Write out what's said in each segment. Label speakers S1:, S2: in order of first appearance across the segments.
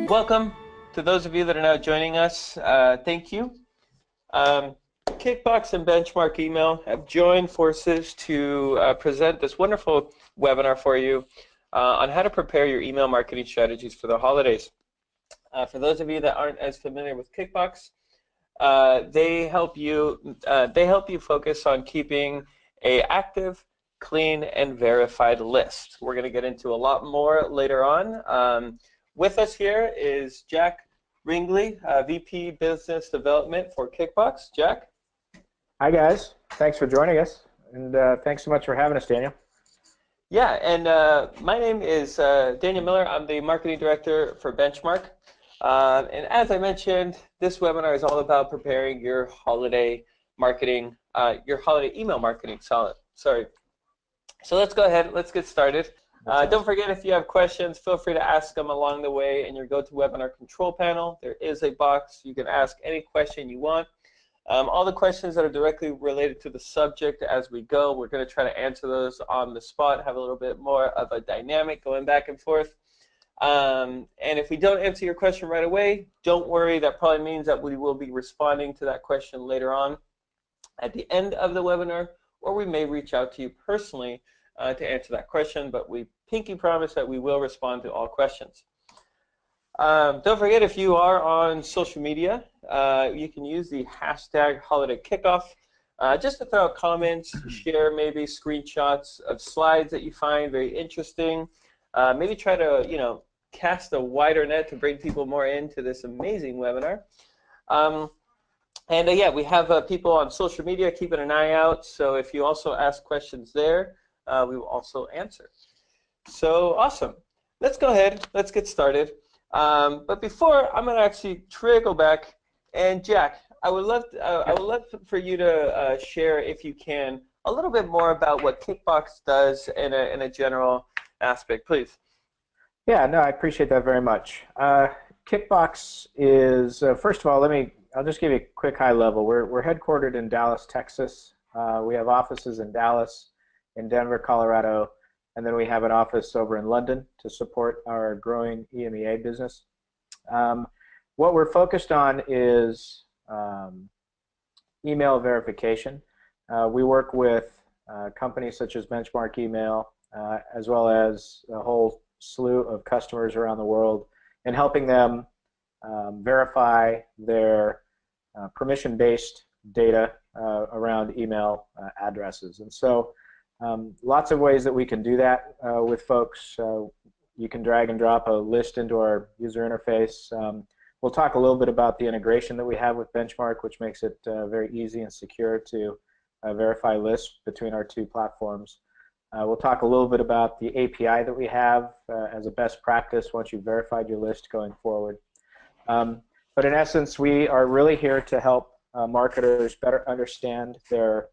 S1: Welcome to those of you that are now joining us. Thank you. Kickbox and Benchmark Email have joined forces to present this wonderful webinar for you on how to prepare your email marketing strategies for the holidays. For those of you that aren't as familiar with Kickbox, they help you focus on keeping a active, clean, and verified list. We're going to get into a lot more later on. With us here is Jack Ringley, VP Business Development for Kickbox. Jack?
S2: Hi, guys. Thanks for joining us, and thanks so much for having us, Daniel.
S1: Yeah, and my name is Daniel Miller. I'm the Marketing Director for Benchmark. And as I mentioned, this webinar is all about preparing your holiday marketing, your holiday email marketing. Sorry. So let's go ahead. Let's get started. Don't forget, if you have questions, feel free to ask them along the way in your GoToWebinar control panel. There is a box. You can ask any question you want. All the questions that are directly related to the subject as we go, we're going to try to answer those on the spot, have a little bit more of a dynamic going back and forth. And if we don't answer your question right away, don't worry. That probably means that we will be responding to that question later on at the end of the webinar, or we may reach out to you personally to answer that question, but we pinky promise that we will respond to all questions. Don't forget, if you are on social media, you can use the hashtag holiday kickoff just to throw out comments, share maybe screenshots of slides that you find very interesting. Maybe try to, cast a wider net to bring people more into this amazing webinar. Yeah, we have people on social media keeping an eye out, so if you also ask questions there, we will also answer. So awesome. Let's go ahead. Let's get started. But before, I'm going to actually trickle back. And Jack, I would love for you to share, if you can, a little bit more about what Kickbox does in a general aspect, please.
S2: Yeah, no, I appreciate that very much. Kickbox is, first of all, I'll just give you a quick high level. We're headquartered in Dallas, Texas. We have offices in Dallas, in Denver, Colorado, and then we have an office over in London to support our growing EMEA business. What we're focused on is email verification. We work with companies such as Benchmark Email, as well as a whole slew of customers around the world, and helping them verify their permission-based data around email addresses. And so lots of ways that we can do that with folks. You can drag and drop a list into our user interface. We'll talk a little bit about the integration that we have with Benchmark, which makes it very easy and secure to verify lists between our two platforms. We'll talk a little bit about the API that we have as a best practice once you've verified your list going forward. But in essence, we are really here to help marketers better understand their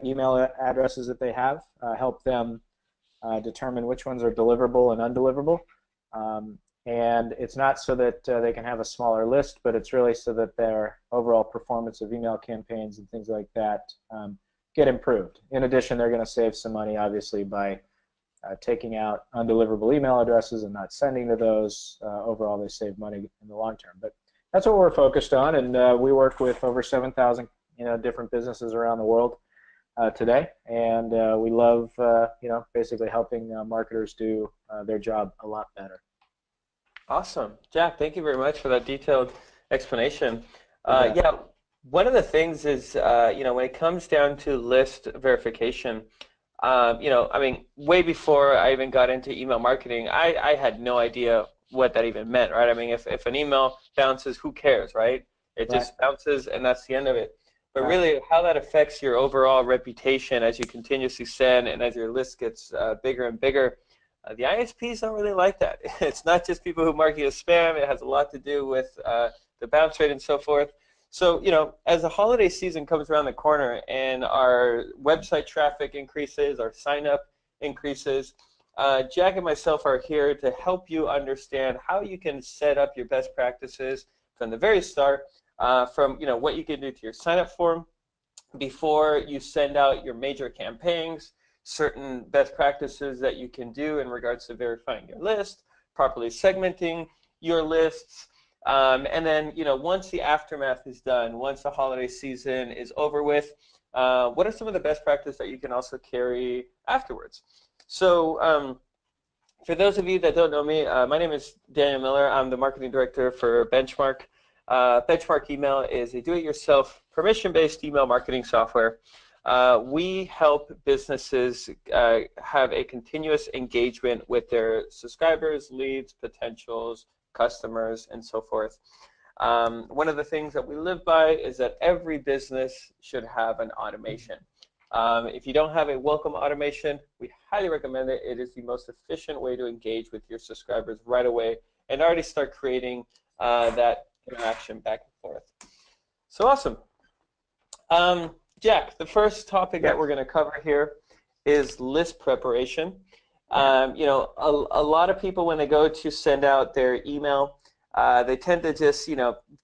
S2: email addresses that they have, help them determine which ones are deliverable and undeliverable. And it's not so that they can have a smaller list, but it's really so that their overall performance of email campaigns and things like that get improved. In addition, they're going to save some money, obviously, by taking out undeliverable email addresses and not sending to those. Overall, they save money in the long term. But that's what we're focused on, and we work with over 7,000 different businesses around the world today, and we love basically helping marketers do their job a lot better.
S1: Awesome. Jack, thank you very much for that detailed explanation. Yeah, one of the things is, when it comes down to list verification, way before I even got into email marketing, I had no idea what that even meant, right? I mean, if an email bounces, who cares, right? It just bounces, and that's the end of it. But really, how that affects your overall reputation as you continuously send and as your list gets bigger and bigger, the ISPs don't really like that. It's not just people who mark you as spam. It has a lot to do with the bounce rate and so forth. So, as the holiday season comes around the corner and our website traffic increases, our sign-up increases, Jack and myself are here to help you understand how you can set up your best practices from the very start, from what you can do to your sign-up form before you send out your major campaigns, certain best practices that you can do in regards to verifying your list, properly segmenting your lists, and then, once the aftermath is done, once the holiday season is over with, what are some of the best practices that you can also carry afterwards? So, for those of you that don't know me, my name is Daniel Miller. I'm the marketing director for Benchmark. Benchmark Email is a do-it-yourself permission-based email marketing software. We help businesses have a continuous engagement with their subscribers, leads, potentials, customers, and so forth. One of the things that we live by is that every business should have an automation. If you don't have a welcome automation, we highly recommend it. It is the most efficient way to engage with your subscribers right away and already start creating that interaction back and forth. So awesome. Jack, the first topic that we're going to cover here is list preparation. A lot of people, when they go to send out their email, they tend to just,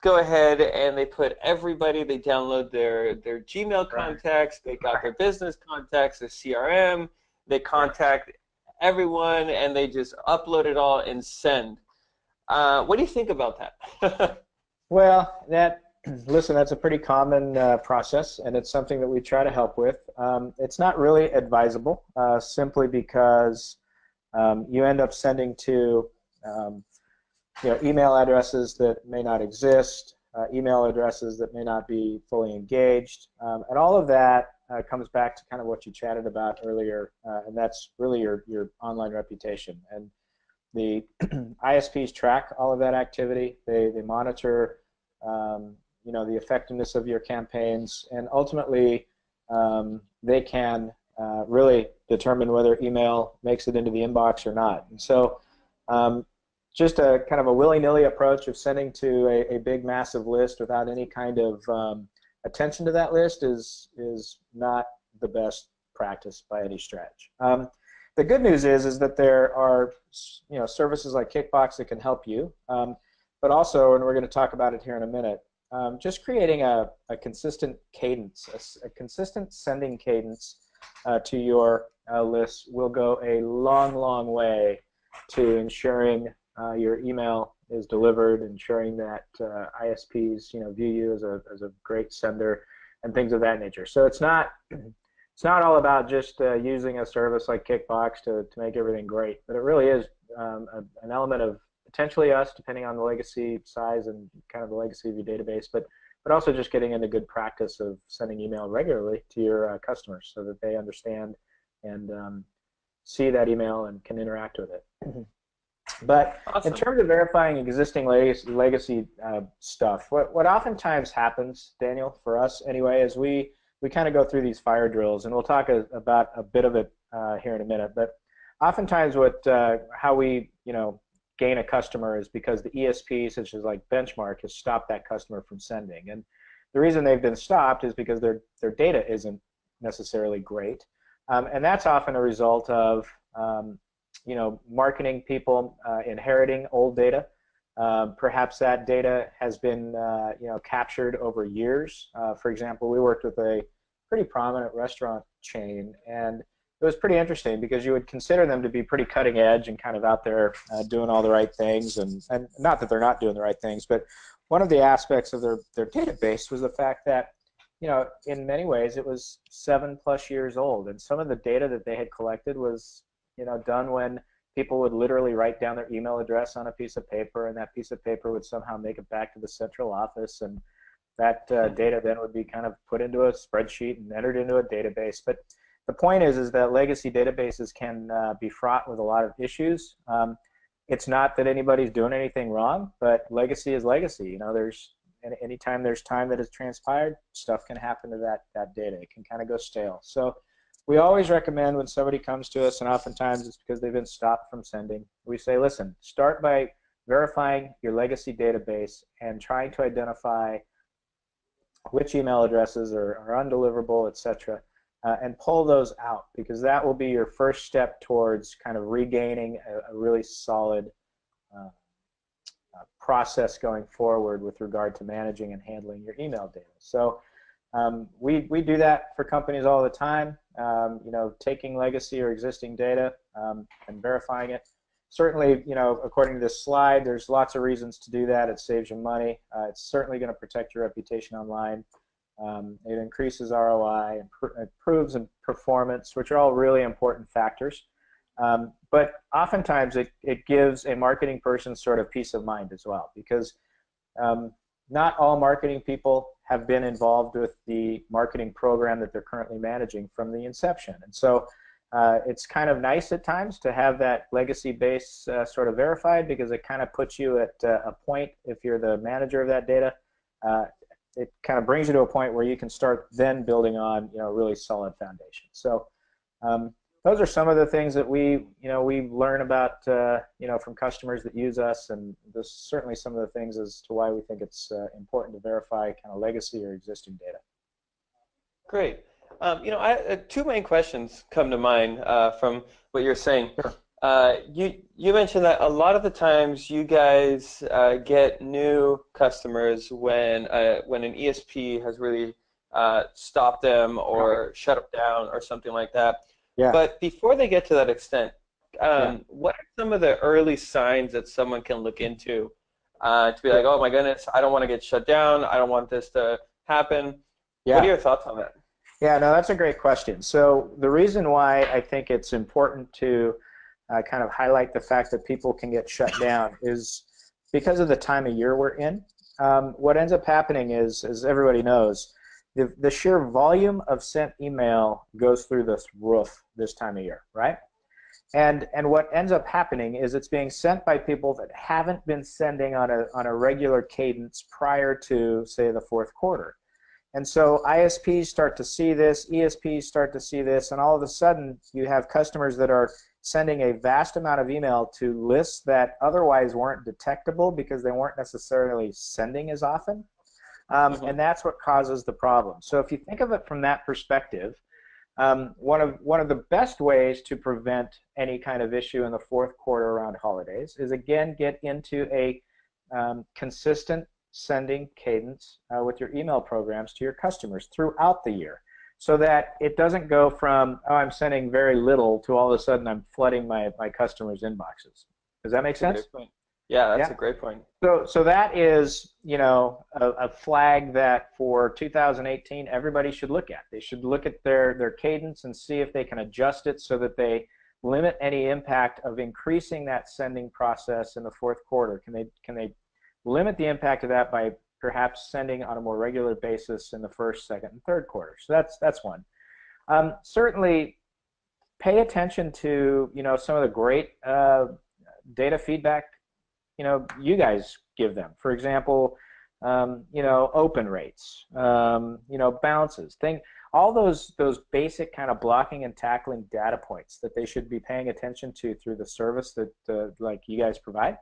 S1: go ahead and they put everybody, they download their Gmail contacts, they got their business contacts, their CRM, they contact everyone, and they just upload it all and send. What do you think about that?
S2: Well, listen, that's a pretty common process, and it's something that we try to help with. It's not really advisable, simply because you end up sending to email addresses that may not exist, email addresses that may not be fully engaged, and all of that comes back to kind of what you chatted about earlier, and that's really your online reputation. And the ISPs track all of that activity. They monitor the effectiveness of your campaigns, and ultimately they can really determine whether email makes it into the inbox or not. And so just a kind of a willy-nilly approach of sending to a big massive list without any kind of attention to that list is not the best practice by any stretch. The good news is that there are services like Kickbox that can help you, but also, and we're going to talk about it here in a minute, just creating a consistent cadence, a consistent sending cadence to your list will go a long, long way to ensuring your email is delivered, ensuring that ISPs view you as a great sender, and things of that nature. So it's not all about just using a service like Kickbox to make everything great, but it really is an element of potentially us, depending on the legacy size and kind of the legacy of your database, but also just getting into good practice of sending email regularly to your customers so that they understand and see that email and can interact with it. But
S1: Awesome.
S2: In terms of verifying existing legacy stuff, what oftentimes happens, Daniel, for us anyway, is we kind of go through these fire drills, and we'll talk about a bit of it here in a minute. But oftentimes, how we gain a customer is because the ESP, such as like Benchmark, has stopped that customer from sending. And the reason they've been stopped is because their data isn't necessarily great, and that's often a result of marketing people inheriting old data. Perhaps that data has been captured over years. For example, we worked with a pretty prominent restaurant chain, and it was pretty interesting because you would consider them to be pretty cutting edge and kind of out there doing all the right things, and not that they're not doing the right things, but one of the aspects of their database was the fact that in many ways it was 7+ years old, and some of the data that they had collected was done when people would literally write down their email address on a piece of paper, and that piece of paper would somehow make it back to the central office, and that data then would be kind of put into a spreadsheet and entered into a database. But the point is that legacy databases can be fraught with a lot of issues. It's not that anybody's doing anything wrong, but legacy is legacy. Anytime there's time that has transpired, stuff can happen to that data. It can kind of go stale. So we always recommend when somebody comes to us, and oftentimes it's because they've been stopped from sending, we say, listen, start by verifying your legacy database and trying to identify which email addresses are undeliverable, etc., and pull those out, because that will be your first step towards kind of regaining a really solid process going forward with regard to managing and handling your email data. So We do that for companies all the time, taking legacy or existing data and verifying it. Certainly, according to this slide, there's lots of reasons to do that. It saves you money. It's certainly going to protect your reputation online. It increases ROI, improves in performance, which are all really important factors. But oftentimes it gives a marketing person sort of peace of mind as well, because not all marketing people have been involved with the marketing program that they're currently managing from the inception. And so it's kind of nice at times to have that legacy base sort of verified, because it kind of puts you at a point, if you're the manager of that data, it kind of brings you to a point where you can start then building on a really solid foundation. So those are some of the things that we learn about from customers that use us, and this is certainly some of the things as to why we think it's important to verify kind of legacy or existing data.
S1: Great. Two main questions come to mind from what you're saying.
S2: Sure.
S1: You mentioned that a lot of the times you guys get new customers when an ESP has really stopped them or shut them down or something like that.
S2: Yeah.
S1: But before they get to that extent, what are some of the early signs that someone can look into to be like, oh my goodness, I don't want to get shut down, I don't want this to happen?
S2: Yeah.
S1: What are your thoughts on that?
S2: Yeah, no, that's a great question. So the reason why I think it's important to kind of highlight the fact that people can get shut down is because of the time of year we're in. What ends up happening is, as everybody knows, the sheer volume of sent email goes through this roof this time of year, right? And what ends up happening is it's being sent by people that haven't been sending on a regular cadence prior to, say, the fourth quarter. And so ISPs start to see this, ESPs start to see this, and all of a sudden you have customers that are sending a vast amount of email to lists that otherwise weren't detectable because they weren't necessarily sending as often. And that's what causes the problem. So if you think of it from that perspective, one of the best ways to prevent any kind of issue in the fourth quarter around holidays is, again, get into a consistent sending cadence with your email programs to your customers throughout the year, so that it doesn't go from, oh, I'm sending very little, to all of a sudden I'm flooding my customers' inboxes. Does that make sense?
S1: Yeah, that's a great point.
S2: So that is, a flag that for 2018 everybody should look at. They should look at their cadence and see if they can adjust it so that they limit any impact of increasing that sending process in the fourth quarter. Can they limit the impact of that by perhaps sending on a more regular basis in the first, second, and third quarter? So that's one. Certainly, pay attention to some of the great data feedback you guys give them. For example, open rates, bounces, all those basic kind of blocking and tackling data points that they should be paying attention to through the service that like you guys provide.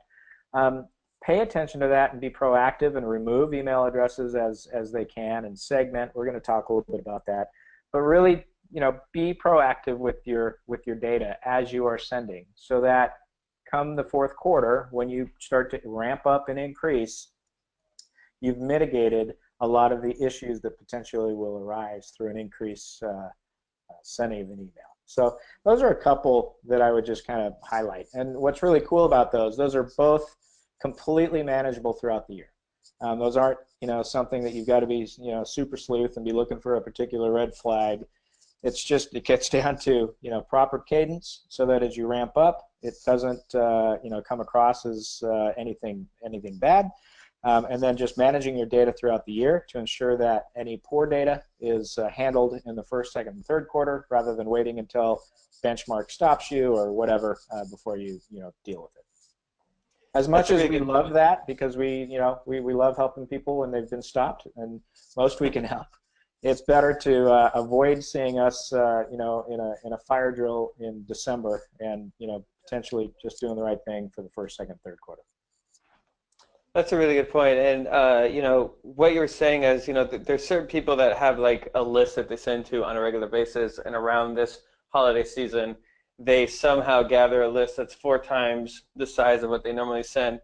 S2: Pay attention to that and be proactive and remove email addresses as they can, and segment. We're going to talk a little bit about that, but really, be proactive with your data as you are sending, so that come the fourth quarter, when you start to ramp up and increase, you've mitigated a lot of the issues that potentially will arise through an increase sending of an email. So those are a couple that I would just kind of highlight. And what's really cool about those are both completely manageable throughout the year. Those aren't, something that you've got to be, super sleuth and be looking for a particular red flag. It's just, it gets down to, proper cadence, so that as you ramp up, it doesn't, come across as anything bad. And then just managing your data throughout the year to ensure that any poor data is handled in the first, second, and third quarter, rather than waiting until benchmark stops you or whatever before you, deal with it. As much as we love that, because we love helping people when they've been stopped, and most we can help, it's better to avoid seeing us, in a fire drill in December, and potentially just doing the right thing for the first, second, third quarter.
S1: That's a really good point. And what you were saying is, there's certain people that have like a list that they send to on a regular basis, and around this holiday season, they somehow gather a list that's 4 times the size of what they normally send.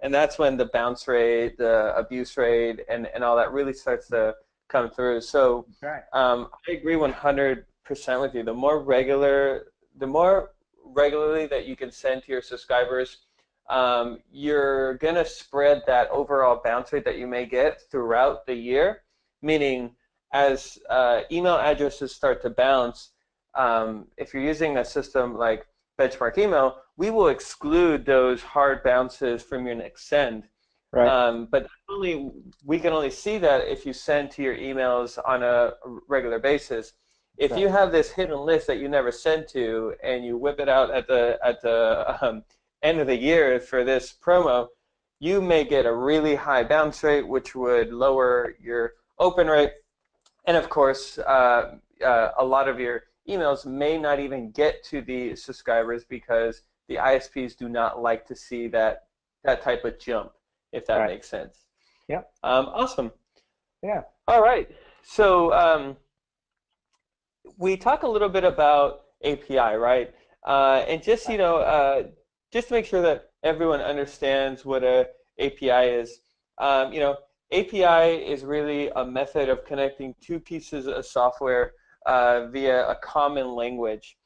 S1: And that's when the bounce rate, the abuse rate, and all that really starts to come through. So
S2: Right.
S1: I agree 100% with you. The more regularly that you can send to your subscribers, you're gonna spread that overall bounce rate that you may get throughout the year. Meaning, as email addresses start to bounce, if you're using a system like Benchmark Email, we will exclude those hard bounces from your next send.
S2: Right.
S1: But only we can only see that if you send to your emails on a regular basis. If
S2: Right.
S1: you have this hidden list that you never send to, and you whip it out at the end of the year for this promo, you may get a really high bounce rate, which would lower your open rate, and of course, a lot of your emails may not even get to the subscribers because the ISPs do not like to see that type of jump, if that
S2: Right.
S1: makes sense.
S2: Yep.
S1: Awesome.
S2: Yeah.
S1: All right. So we talk a little bit about API, right? And just
S2: Right.
S1: just to make sure that everyone understands what a API is. You know, API is really a method of connecting two pieces of software via a common language.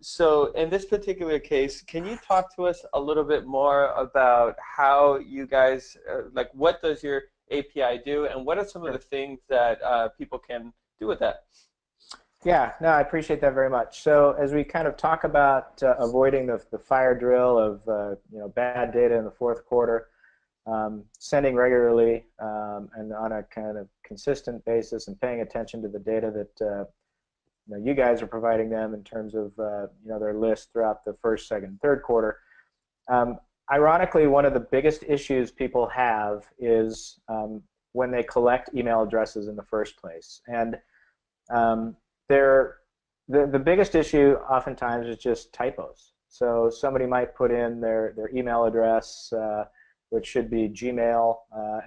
S1: So in this particular case, can you talk to us a little bit more about how you guys, like what does your API do, and what are some of the
S2: Sure.
S1: things that people can do with that?
S2: Yeah, no, I appreciate that very much. So as we kind of talk about avoiding the fire drill of bad data in the fourth quarter, sending regularly and on a kind of consistent basis, and paying attention to the data that you guys are providing them in terms of their list throughout the first, second, third quarter. Um, Ironically, one of the biggest issues people have is when they collect email addresses in the first place, and um, they're, the biggest issue oftentimes is just typos. So somebody might put in their email address, which should be Gmail,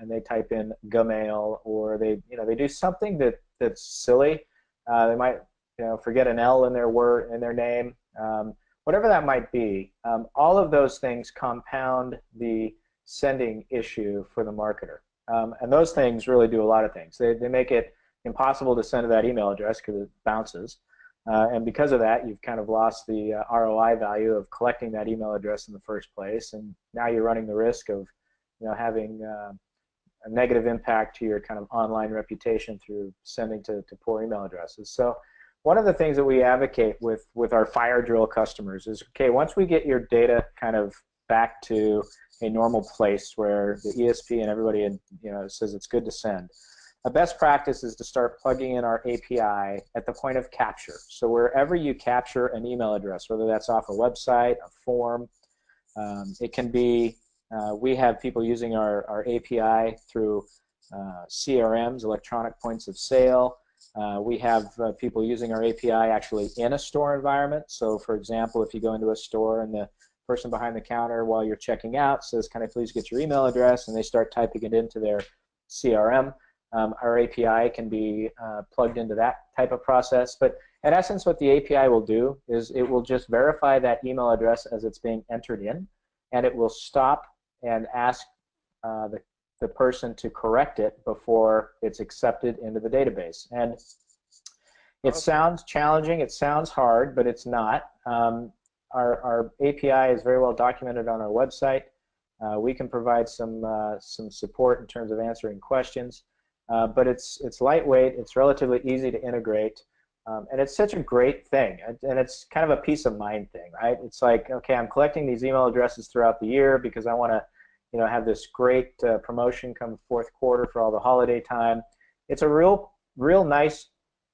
S2: and they type in Gmail, or they do something that's silly. They might forget an L in their word in their name. Whatever that might be, all of those things compound the sending issue for the marketer. And those things really do a lot of things. They make it impossible to send to that email address because it bounces. And because of that, you've kind of lost the ROI value of collecting that email address in the first place. And now you're running the risk of having a negative impact to your kind of online reputation through sending to poor email addresses. So one of the things that we advocate with our fire drill customers is, okay, once we get your data kind of back to a normal place where the ESP and everybody says it's good to send, a best practice is to start plugging in our API at the point of capture. So wherever you capture an email address, whether that's off a website, a form, it can be, we have people using our API through CRMs, electronic points of sale. We have people using our API actually in a store environment. So for example, if you go into a store and the person behind the counter while you're checking out says, "Can I please get your email address?" and they start typing it into their CRM, our API can be plugged into that type of process. But in essence, what the API will do is it will just verify that email address as it's being entered in, and it will stop and ask the person to correct it before it's accepted into the database. And it
S1: Awesome.
S2: sounds challenging, it sounds hard, but it's not. Our API is very well documented on our website. We can provide some support in terms of answering questions. But it's lightweight, it's relatively easy to integrate, and it's such a great thing. And it's kind of a peace of mind thing, right? It's like, okay, I'm collecting these email addresses throughout the year because I want to have this great promotion come fourth quarter for all the holiday time. It's a real nice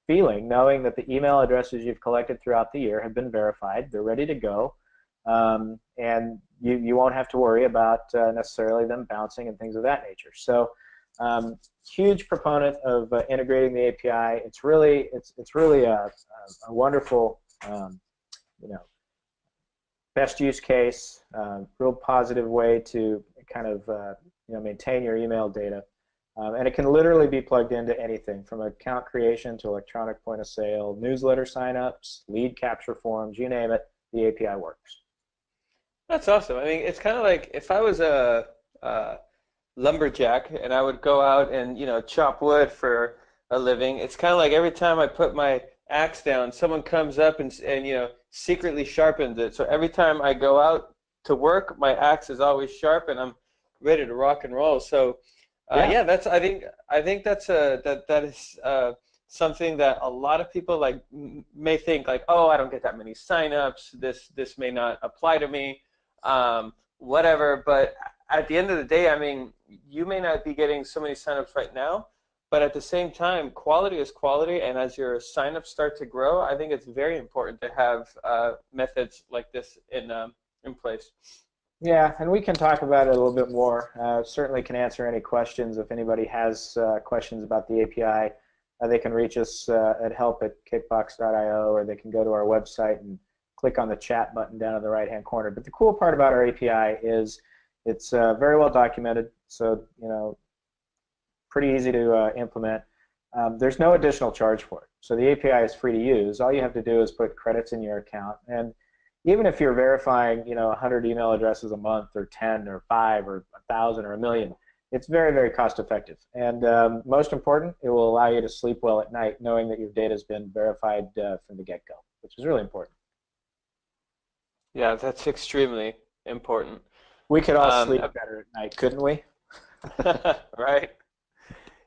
S2: feeling knowing that the email addresses you've collected throughout the year have been verified, they're ready to go, and you won't have to worry about necessarily them bouncing and things of that nature. So huge proponent of integrating the API. It's really a wonderful best use case, real positive way to kind of maintain your email data. And it can literally be plugged into anything from account creation to electronic point of sale, newsletter signups, lead capture forms, you name it, the API works.
S1: That's awesome. I mean, it's kind of like if I was a lumberjack and I would go out and chop wood for a living. It's kind of like every time I put my axe down, someone comes up and secretly sharpens it. So every time I go out to work, my axe is always sharp, and I'm ready to rock and roll. So
S2: Yeah.
S1: yeah, that's I think that's that is something that a lot of people like may think like, oh, I don't get that many signups. This may not apply to me, whatever. But at the end of the day, I mean, you may not be getting so many signups right now, but at the same time, quality is quality, and as your signups start to grow, I think it's very important to have methods like this in place.
S2: Yeah, and we can talk about it a little bit more. Certainly can answer any questions. If anybody has questions about the API, they can reach us at help@kickbox.io, or they can go to our website and click on the chat button down in the right-hand corner. But the cool part about our API is it's very well documented, so pretty easy to implement. There's no additional charge for it. So the API is free to use. All you have to do is put credits in your account. And even if you're verifying, 100 email addresses a month, or 10, or 5, or 1,000, or a million, it's very, very cost effective. And most important, it will allow you to sleep well at night knowing that your data has been verified from the get-go, which is really important.
S1: Yeah, that's extremely important.
S2: We could all
S1: Um,
S2: sleep better at night, couldn't we?
S1: right?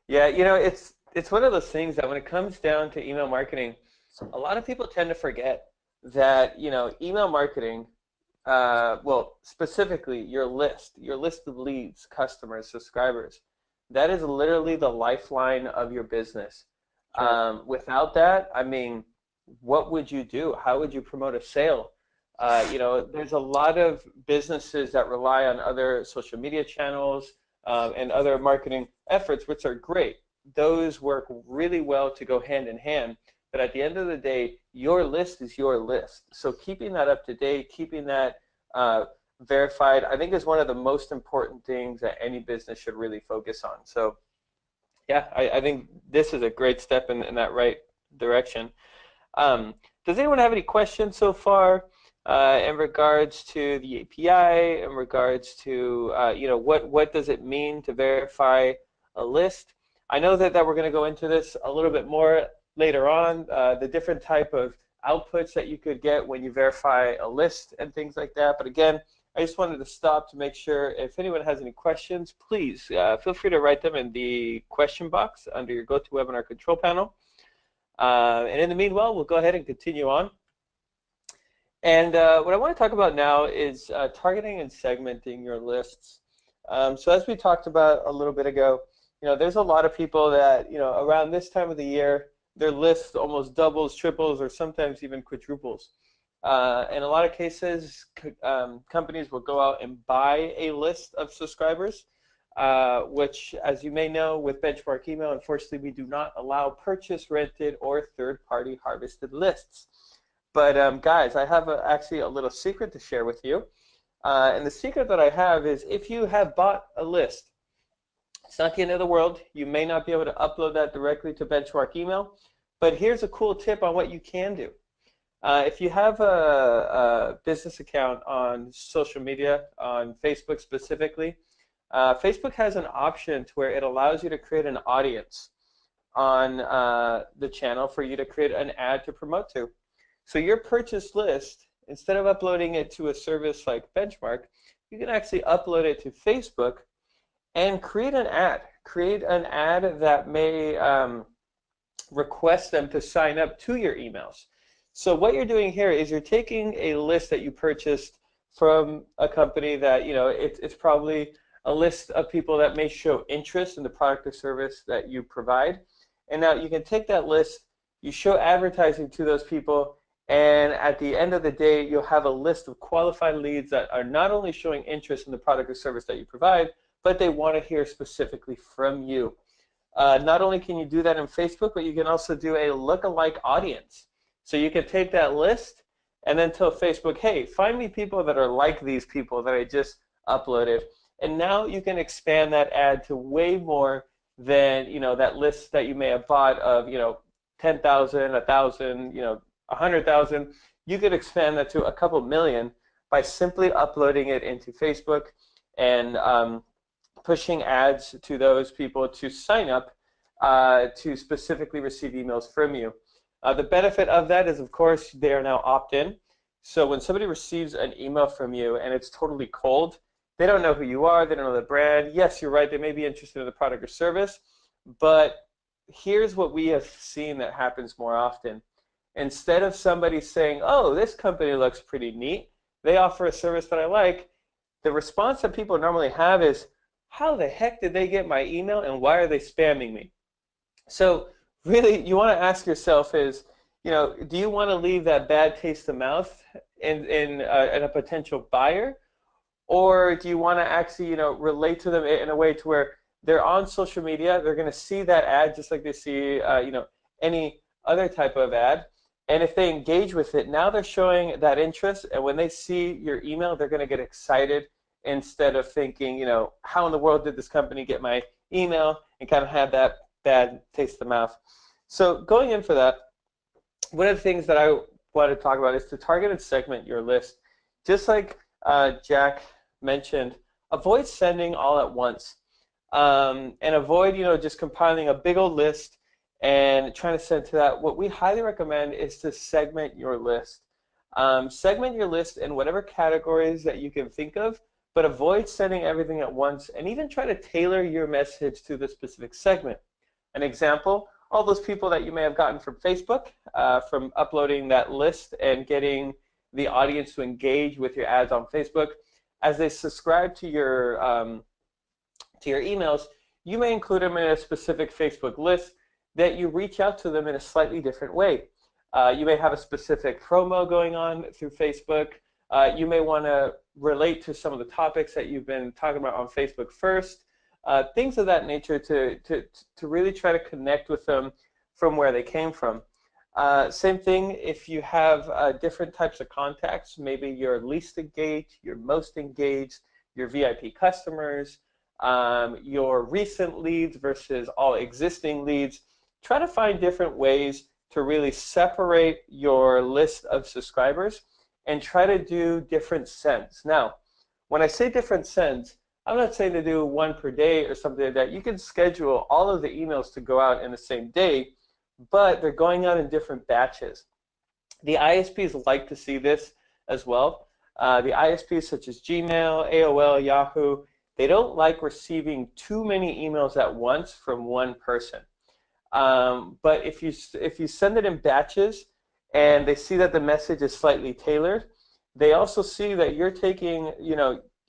S1: Yeah, it's one of those things that when it comes down to email marketing, a lot of people tend to forget that, email marketing, well, specifically your list of leads, customers, subscribers, that is literally the lifeline of your business.
S2: Sure.
S1: Without that, I mean, what would you do? How would you promote a sale? There's a lot of businesses that rely on other social media channels and other marketing efforts, which are great. Those work really well to go hand in hand. But at the end of the day, your list is your list. So keeping that up to date, keeping that verified, I think is one of the most important things that any business should really focus on. So yeah, I think this is a great step in that right direction. Um, does anyone have any questions so far in regards to the API, in regards to what does it mean to verify a list? I know that we're going to go into this a little bit more later on, the different type of outputs that you could get when you verify a list and things like that. But again, I just wanted to stop to make sure if anyone has any questions, please feel free to write them in the question box under your GoToWebinar control panel. And in the meanwhile, we'll go ahead and continue on. And what I want to talk about now is targeting and segmenting your lists. So as we talked about a little bit ago, there's a lot of people that, around this time of the year, their list almost doubles, triples, or sometimes even quadruples. In a lot of cases, companies will go out and buy a list of subscribers, which, as you may know, with Benchmark Email, unfortunately, we do not allow purchase, rented, or third-party harvested lists. But guys, I have actually a little secret to share with you. And the secret that I have is if you have bought a list, it's not the end of the world. You may not be able to upload that directly to Benchmark Email, but here's a cool tip on what you can do. If you have a business account on social media, on Facebook specifically, Facebook has an option to where it allows you to create an audience on the channel for you to create an ad to promote to. So your purchase list, instead of uploading it to a service like Benchmark, you can actually upload it to Facebook and create an ad. Create an ad that may request them to sign up to your emails. So what you're doing here is you're taking a list that you purchased from a company that, it's probably a list of people that may show interest in the product or service that you provide. And now you can take that list, you show advertising to those people, and at the end of the day, you'll have a list of qualified leads that are not only showing interest in the product or service that you provide, but they want to hear specifically from you. Not only can you do that in Facebook, but you can also do a lookalike audience. So you can take that list and then tell Facebook, hey, find me people that are like these people that I just uploaded. And now you can expand that ad to way more than that list that you may have bought of 10,000, 1,000, 100,000. You could expand that to a couple million by simply uploading it into Facebook and pushing ads to those people to sign up to specifically receive emails from you. The benefit of that is, of course, they are now opt-in. So when somebody receives an email from you and it's totally cold, they don't know who you are, they don't know the brand. Yes, you're right, they may be interested in the product or service, but here's what we have seen that happens more often. Instead of somebody saying, oh, this company looks pretty neat, they offer a service that I like, the response that people normally have is, how the heck did they get my email and why are they spamming me? So really, you want to ask yourself is, do you want to leave that bad taste of mouth in a potential buyer, or do you want to actually, relate to them in a way to where they're on social media, they're going to see that ad just like they see, any other type of ad, and if they engage with it, now they're showing that interest, and when they see your email, they're going to get excited instead of thinking, how in the world did this company get my email, and kind of have that bad taste of the mouth. So going in for that, one of the things that I want to talk about is to target and segment your list. Just like Jack mentioned, avoid sending all at once, and avoid just compiling a big old list and trying to send to that. What we highly recommend is to segment your list. Segment your list in whatever categories that you can think of, but avoid sending everything at once, and even try to tailor your message to the specific segment. An example, all those people that you may have gotten from Facebook, from uploading that list and getting the audience to engage with your ads on Facebook, as they subscribe to your emails, you may include them in a specific Facebook list that you reach out to them in a slightly different way. You may have a specific promo going on through Facebook. You may want to relate to some of the topics that you've been talking about on Facebook first. Things of that nature to really try to connect with them from where they came from. Same thing if you have different types of contacts, maybe your least engaged, your most engaged, your VIP customers, your recent leads versus all existing leads. Try to find different ways to really separate your list of subscribers and try to do different sends. Now, when I say different sends, I'm not saying to do one per day or something like that. You can schedule all of the emails to go out in the same day, but they're going out in different batches. The ISPs like to see this as well. The ISPs such as Gmail, AOL, Yahoo, they don't like receiving too many emails at once from one person. But if you send it in batches and they see that the message is slightly tailored, they also see that you're taking,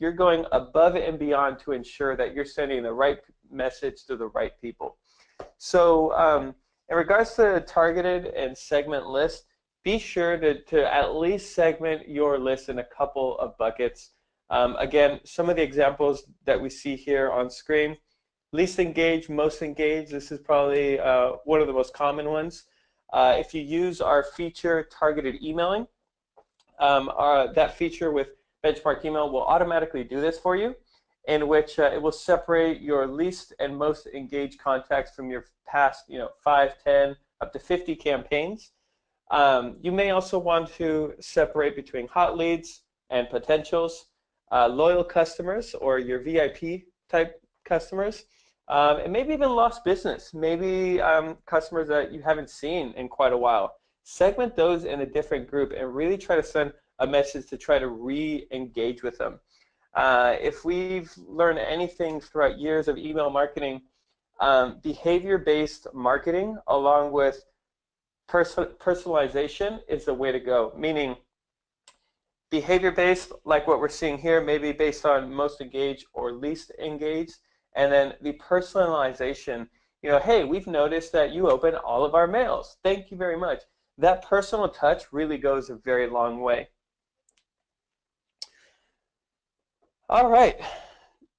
S1: you're going above and beyond to ensure that you're sending the right message to the right people. So in regards to targeted and segment lists, be sure to at least segment your list in a couple of buckets. Again, some of the examples that we see here on screen, least engaged, most engaged, this is probably one of the most common ones. If you use our feature, targeted emailing, that feature with Benchmark Email will automatically do this for you, in which it will separate your least and most engaged contacts from your past, 5, 10, up to 50 campaigns. You may also want to separate between hot leads and potentials, loyal customers or your VIP type customers, and maybe even lost business, maybe customers that you haven't seen in quite a while. Segment those in a different group and really try to send a message to try to re-engage with them. If we've learned anything throughout years of email marketing, behavior-based marketing along with personalization is the way to go, meaning behavior-based, like what we're seeing here, maybe based on most engaged or least engaged, and then the personalization, hey, we've noticed that you open all of our mails. Thank you very much. That personal touch really goes a very long way. All right.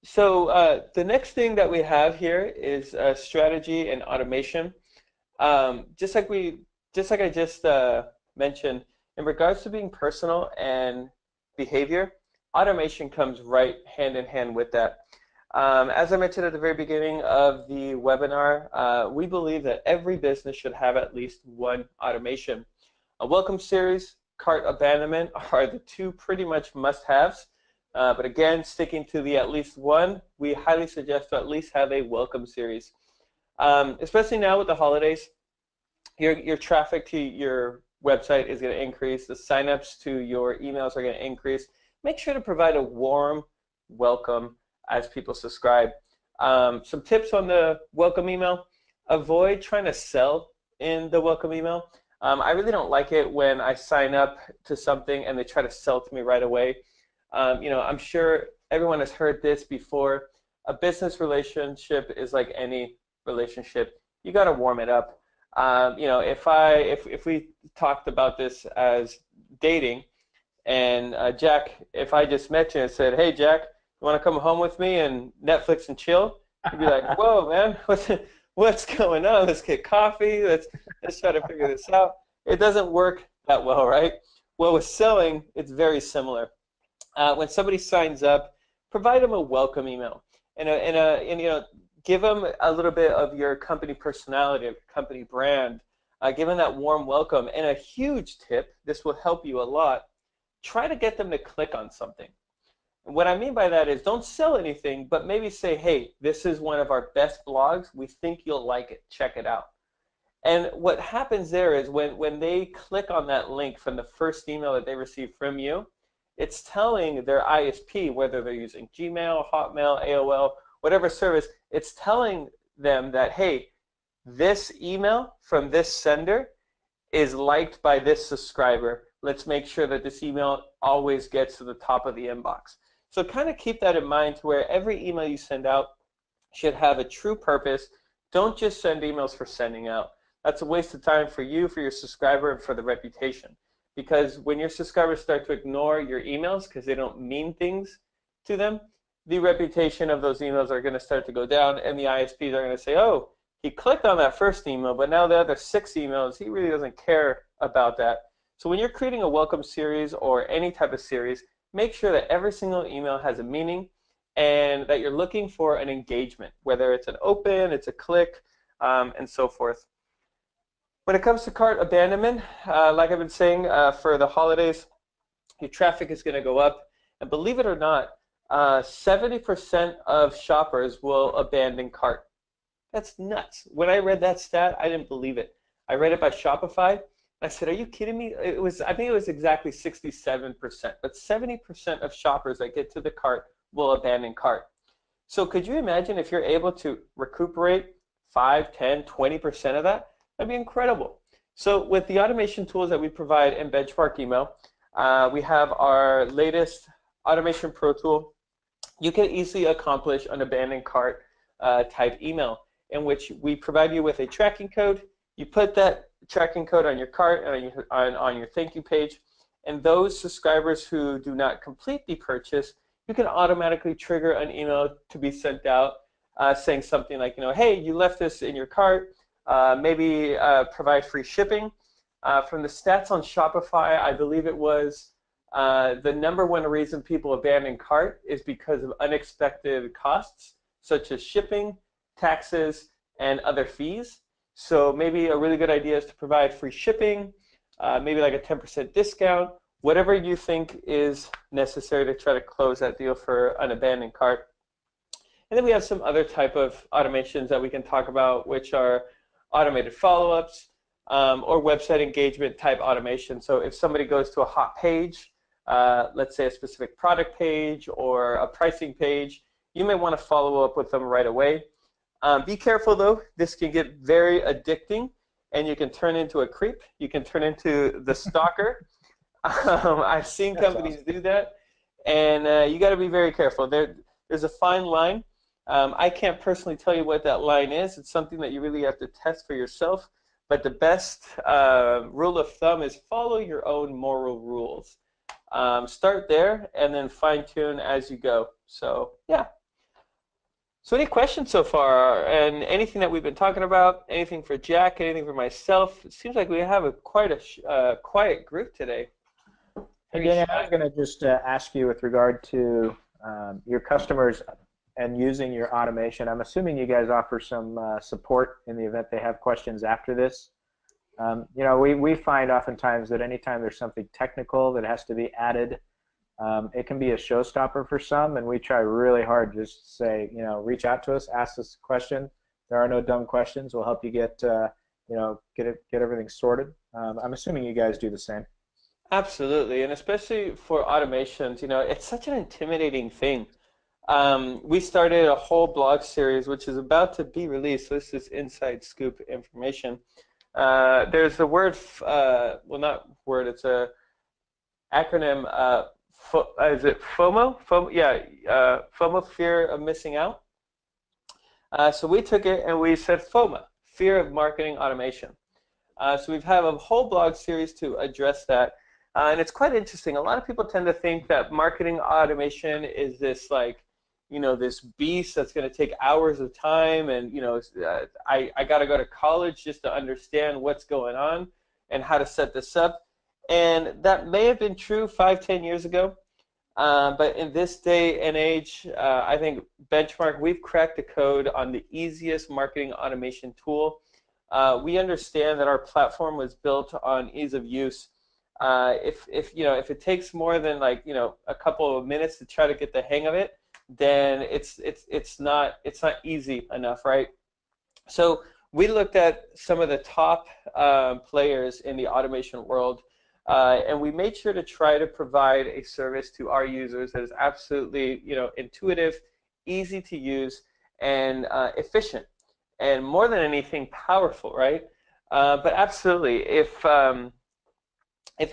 S1: So the next thing that we have here is strategy and automation. Just like I just mentioned, in regards to being personal and behavior, automation comes right hand in hand with that. As I mentioned at the very beginning of the webinar, we believe that every business should have at least one automation. A welcome series, cart abandonment are the two pretty much must-haves. But again, sticking to the at least one, we highly suggest to at least have a welcome series. Especially now with the holidays, your traffic to your website is going to increase. The signups to your emails are going to increase. Make sure to provide a warm welcome as people subscribe. Some tips on the welcome email: avoid trying to sell in the welcome email. I really don't like it when I sign up to something and they try to sell to me right away. I'm sure everyone has heard this before. A business relationship is like any relationship. You got to warm it up. If we talked about this as dating, and Jack, if I just met you and said, "Hey, Jack, you want to come home with me and Netflix and chill?" You'd be like, "Whoa, man, what's going on? Let's get coffee. Let's try to figure this out." It doesn't work that well, right? Well, with selling, it's very similar. When somebody signs up, provide them a welcome email, and give them a little bit of your company personality, of company brand. Give them that warm welcome. And a huge tip, this will help you a lot. Try to get them to click on something. And what I mean by that is don't sell anything, but maybe say, "Hey, this is one of our best blogs. We think you'll like it. Check it out." And what happens there is when they click on that link from the first email that they receive from you, it's telling their ISP, whether they're using Gmail, Hotmail, AOL, whatever service, it's telling them that, hey, this email from this sender is liked by this subscriber. Let's make sure that this email always gets to the top of the inbox. So kind of keep that in mind to where every email you send out should have a true purpose. Don't just send emails for sending out. That's a waste of time for you, for your subscriber, and for the reputation. Because when your subscribers start to ignore your emails because they don't mean things to them, the reputation of those emails are going to start to go down, and the ISPs are going to say, "Oh, he clicked on that first email, but now the other 6 emails, he really doesn't care about that." So when you're creating a welcome series or any type of series, make sure that every single email has a meaning and that you're looking for an engagement, whether it's an open, it's a click, and so forth. When it comes to cart abandonment, like I've been saying, for the holidays, your traffic is going to go up. And believe it or not, 70% of shoppers will abandon cart. That's nuts. When I read that stat, I didn't believe it. I read it by Shopify. I said, "Are you kidding me?" I think it was exactly 67%, but 70% of shoppers that get to the cart will abandon cart. So could you imagine if you're able to recuperate 5, 10, 20% of that? That'd be incredible. So with the automation tools that we provide in Benchmark Email, we have our latest Automation Pro tool. You can easily accomplish an abandoned cart type email in which we provide you with a tracking code. You put that tracking code on your cart and on your thank you page, and those subscribers who do not complete the purchase, you can automatically trigger an email to be sent out saying something like, "Hey, you left this in your cart. Maybe provide free shipping." From the stats on Shopify, I believe it was the number one reason people abandon cart is because of unexpected costs, such as shipping, taxes, and other fees. So maybe a really good idea is to provide free shipping, maybe like a 10% discount, whatever you think is necessary to try to close that deal for an abandoned cart. And then we have some other type of automations that we can talk about, which are automated follow-ups or website engagement type automation. So if somebody goes to a hot page, let's say a specific product page or a pricing page, you may want to follow up with them right away. Be careful though, this can get very addicting and you can turn into a creep. You can turn into the stalker. I've seen companies do that, and you got to be very careful. There's a fine line. I can't personally tell you what that line is. It's something that you really have to test for yourself. But the best rule of thumb is follow your own moral rules. Start there and then fine tune as you go. So yeah. So any questions so far, and anything that we've been talking about, anything for Jack, anything for myself? It seems like we have quite a quiet group today.
S2: Hey, Daniel, I was going to just ask you with regard to your customers and using your automation. I'm assuming you guys offer some support in the event they have questions after this. We find oftentimes that anytime there's something technical that has to be added, it can be a showstopper for some, and we try really hard just to say, reach out to us, ask us a question. There are no dumb questions. We'll help you get get everything sorted. I'm assuming you guys do the same.
S1: Absolutely, and especially for automations, it's such an intimidating thing. We started a whole blog series, which is about to be released. So this is inside scoop information. There's a word, well, not word, it's a acronym. Is it FOMO? FOMO, yeah, FOMO, fear of missing out. So we took it and we said FOMA, fear of marketing automation. So we've had a whole blog series to address that. And it's quite interesting. A lot of people tend to think that marketing automation is this like, this beast that's going to take hours of time. And, I got to go to college just to understand what's going on and how to set this up. And that may have been true 5, 10 years ago. But in this day and age, I think Benchmark, we've cracked the code on the easiest marketing automation tool. We understand that our platform was built on ease of use. If it takes more than a couple of minutes to try to get the hang of it, then it's not easy enough, right? So we looked at some of the top players in the automation world, and we made sure to try to provide a service to our users that is absolutely intuitive, easy to use, and efficient, and more than anything, powerful, right? But absolutely, if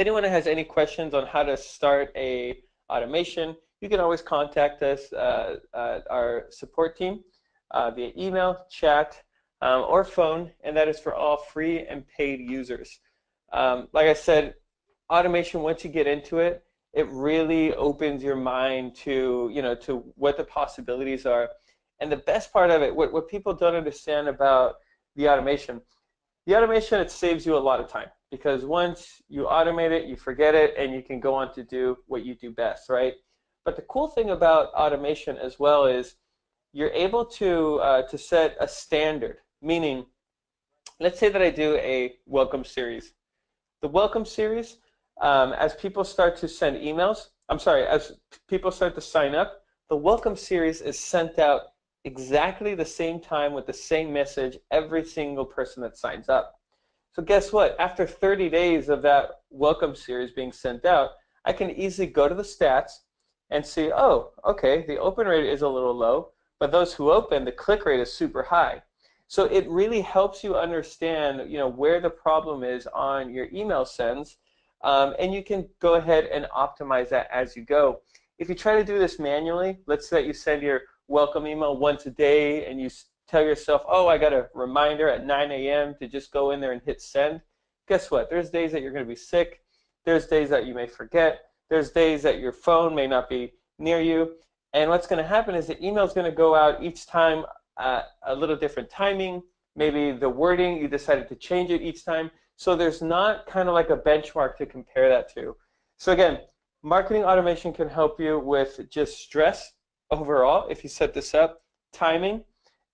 S1: anyone has any questions on how to start a automation, you can always contact us, our support team, via email, chat, or phone, and that is for all free and paid users. Like I said, automation, once you get into it, it really opens your mind to what the possibilities are. And the best part of it, what people don't understand about the automation, it saves you a lot of time, because once you automate it, you forget it, and you can go on to do what you do best, right? But the cool thing about automation as well is you're able to set a standard, meaning, let's say that I do a welcome series. The welcome series, as people start to send emails, as people start to sign up, the welcome series is sent out exactly the same time with the same message every single person that signs up. So guess what? After 30 days of that welcome series being sent out, I can easily go to the stats and see, oh, okay, the open rate is a little low, but those who open, the click rate is super high. So it really helps you understand, where the problem is on your email sends, and you can go ahead and optimize that as you go. If you try to do this manually, let's say you send your welcome email once a day and you tell yourself, oh, I got a reminder at 9 a.m. to just go in there and hit send. Guess what? There's days that you're going to be sick. There's days that you may forget. There's days that your phone may not be near you. And what's going to happen is the email is going to go out each time a little different timing. Maybe the wording, you decided to change it each time. So there's not kind of like a benchmark to compare that to. So again, marketing automation can help you with just stress overall if you set this up, timing,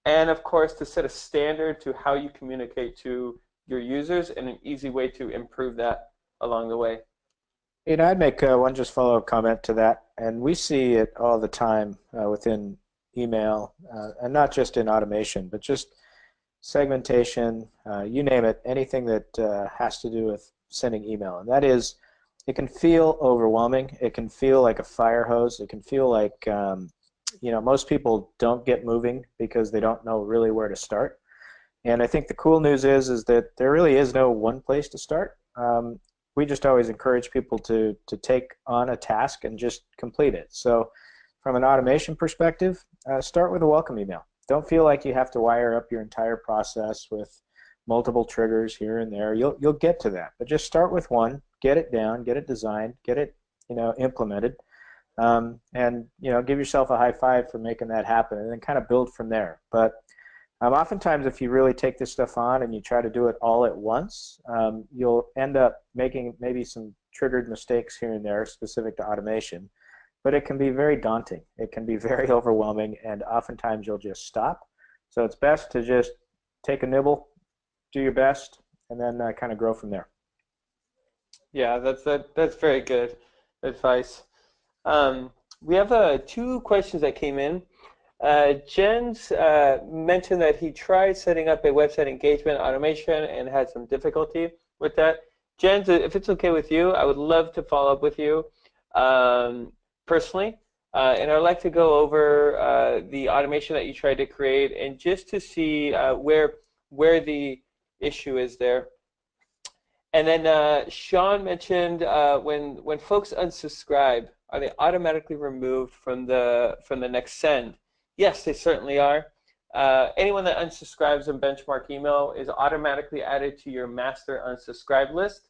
S1: and of course to set a standard to how you communicate to your users, and an easy way to improve that along the way.
S2: I'd make one just follow-up comment to that, and we see it all the time within email, and not just in automation, but just segmentation, you name it, anything that has to do with sending email. And that is, it can feel overwhelming. It can feel like a fire hose. It can feel like, most people don't get moving because they don't know really where to start. And I think the cool news is that there really is no one place to start. We just always encourage people to take on a task and just complete it. So from an automation perspective, start with a welcome email. Don't feel like you have to wire up your entire process with multiple triggers here and there. You'll get to that, but just start with one, get it down, get it designed, get it implemented, and give yourself a high five for making that happen, and then kind of build from there. But oftentimes, if you really take this stuff on and you try to do it all at once, you'll end up making maybe some triggered mistakes here and there specific to automation. But it can be very daunting. It can be very overwhelming, and oftentimes you'll just stop. So it's best to just take a nibble, do your best, and then kind of grow from there.
S1: Yeah, that's very good advice. We have 2 questions that came in. Jens mentioned that he tried setting up a website engagement automation and had some difficulty with that. Jens, if it's okay with you, I would love to follow up with you personally, and I'd like to go over the automation that you tried to create and just to see where the issue is there. And then Sean mentioned when folks unsubscribe, are they automatically removed from the next send? Yes, they certainly are. Anyone that unsubscribes in Benchmark email is automatically added to your master unsubscribe list.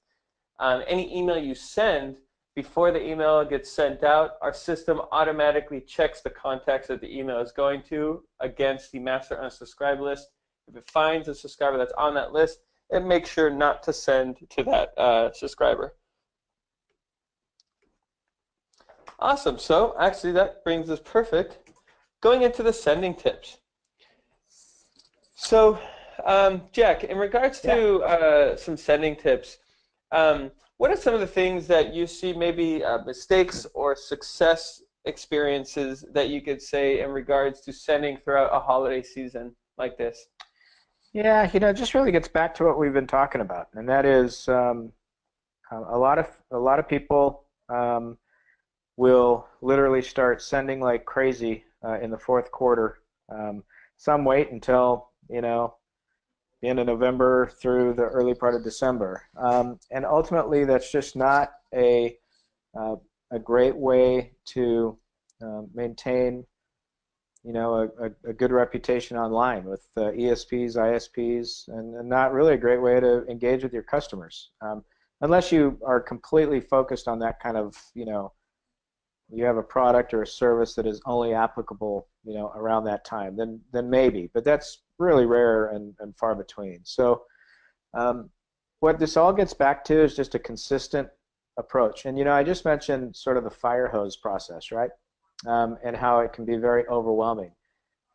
S1: Any email you send, before the email gets sent out, our system automatically checks the contacts that the email is going to against the master unsubscribe list. If it finds a subscriber that's on that list, it makes sure not to send to that subscriber. Awesome. So actually that brings us perfect. Going into the sending tips. So Jack, in regards to some sending tips, what are some of the things that you see maybe mistakes or success experiences that you could say in regards to sending throughout a holiday season like this?
S2: Yeah, it just really gets back to what we've been talking about, and that is a lot of people will literally start sending like crazy in the fourth quarter. Some wait until the end of November through the early part of December, and ultimately that's just not a great way to maintain a good reputation online with ESPs, ISPs, and not really a great way to engage with your customers. Unless you are completely focused on that kind of, you have a product or a service that is only applicable, around that time, then maybe, but that's really rare and far between. So what this all gets back to is just a consistent approach. And, I just mentioned sort of the fire hose process, right? And how it can be very overwhelming.